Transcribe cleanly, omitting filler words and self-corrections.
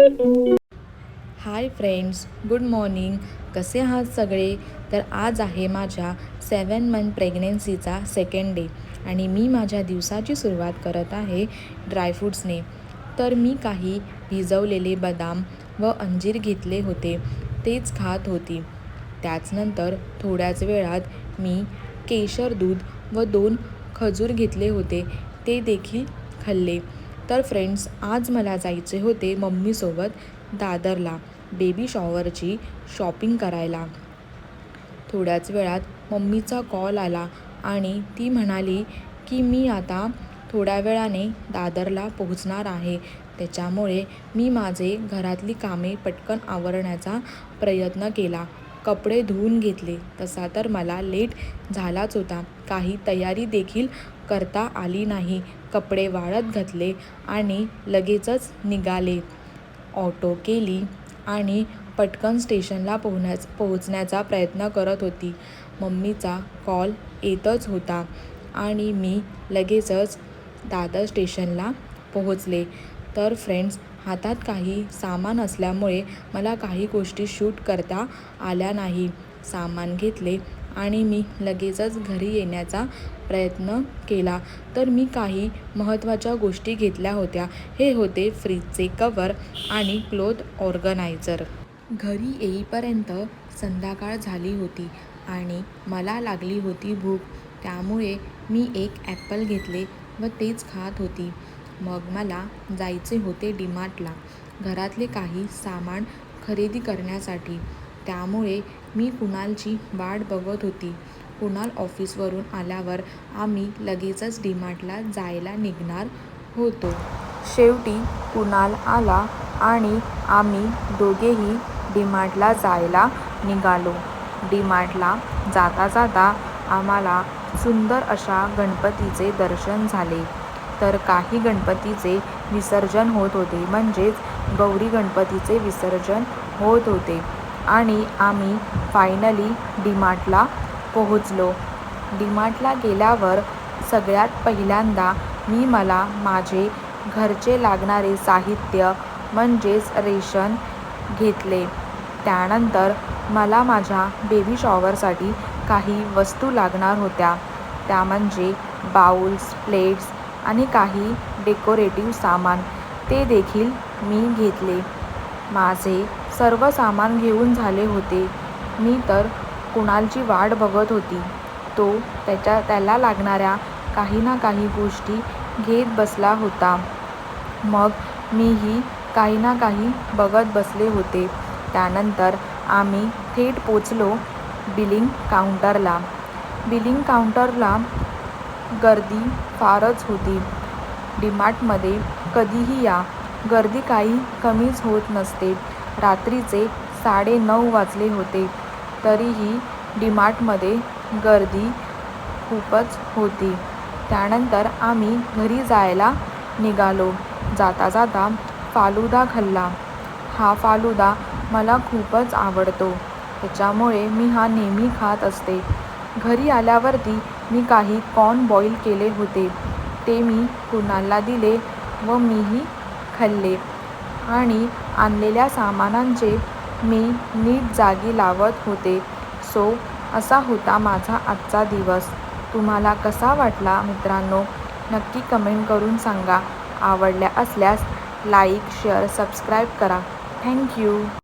Hi friends, good morning. कसे आहात सगळे? तर आज आहे माझ्या 7 मंथ प्रेग्नेन्सीचा सेकंड डे आणि मी माझ्या दिवसाची सुरुवात करत आहे ड्रायफ्रूट्सने. तर मी काही भिजवलेले बदाम व अंजीर घेतले होते, तेच खात होती. त्याचनंतर थोड्याच वेळात मी केशर दूध व 2 खजूर घेतले होते, ते देखील खाल्ले. तर फ्रेंड्स, आज मला जायचे होते मम्मीसोबत दादरला बेबी शॉवरची शॉपिंग करायला. थोड्याच वेळात मम्मीचा कॉल आला आणि ती म्हणाली की मी आता थोड्या वेळाने दादरला पोहोचणार आहे. त्याच्यामुळे मी माझे घरातली कामे पटकन आवरण्याचा प्रयत्न केला. कपडे धुवून घेतले. तसा तर मला लेट झालाच होता. काही तयारी देखील करता आली नाही. कपडे वाळत घातले आणि लगेचच निघाले. ऑटो केली आणि पटकन स्टेशनला पोहोचण्याचा प्रयत्न करत होती. मम्मीचा कॉल येतच होता आणि मी लगेचच दादर स्टेशनला पोहोचले. तर फ्रेंड्स, हातात काही सामान असल्यामुळे मला काही गोष्टी शूट करता आल्या नाही. सामान घेतले आणि मी लगेचच घरी येण्याचा प्रयत्न केला. तर मी काही महत्त्वाच्या गोष्टी घेतल्या होत्या. हे होते फ्रीजचे कवर आणि क्लोथ ऑर्गनायझर. घरी येईपर्यंत संध्याकाळ झाली होती आणि मला लागली होती भूक. त्यामुळे मी एक ॲपल घेतले व तेच खात होती. मग मला जायचे होते डीमार्टला घरातले काही सामान खरेदी करण्यासाठी. त्यामुळे मी कुणालची वाट बघत होती. कुणाल ऑफिसवरून आल्यावर आम्ही लगेचच डीमार्टला जायला निघणार होतो. शेवटी कुणाल आला आणि आम्ही दोघेही डीमार्टला जायला निघालो. डीमार्टला जाता जाता आम्हाला सुंदर अशा गणपतीचे दर्शन झाले. तर काही गणपतीचे विसर्जन होत होते, म्हणजेच गौरी गणपतीचे विसर्जन होत होते आणि आम्ही फायनली डीमार्टला पोहोचलो. डीमार्टला गेल्यावर सगळ्यात पहिल्यांदा मला माझे घरचे लागणारे साहित्य म्हणजेच रेशन घेतले. त्यानंतर मला माझ्या बेबी शॉवरसाठी काही वस्तू लागणार होत्या, त्या म्हणजे बाउल्स, प्लेट्स आणि काही डेकोरेटिव्ह सामान, ते देखील मी घेतले. माझे सर्व सामान घेऊन झाले होते. मी तर कुणालची वाट बघत होती. तो त्याला लागणाऱ्या काही ना काही गोष्टी घेत बसला होता. मग मीही काही ना काही बघत बसले होते. त्यानंतर आम्ही थेट पोचलो बिलिंग काउंटरला. बिलिंग काउंटरला गर्दी फारच होती. डीमार्टमध्ये कधीही या, गर्दी काही कमीच होत नसते. रात्रीचे 9:30 वाजले होते, तरीही डीमार्टमध्ये गर्दी खूपच होती. त्यानंतर आम्ही घरी जायला निघालो. जाता जाता फालुदा खाल्ला. हा फालुदा मला खूपच आवडतो, त्याच्यामुळे मी हा नेहमी खात असते. घरी आल्यावरती मी काही कॉर्न बॉईल केले होते, ते मी कुणालला दिले व मीही खाल्ले आणि आणलेल्या सामानांचे मी नीट जागी लावत होते. सो असा होता माझा आजचा दिवस. तुम्हाला कसा वाटला मित्रांनो? नक्की कमेंट करून सांगा. आवडल्या असल्यास लाईक, शेअर, सबस्क्राईब करा. थँक्यू.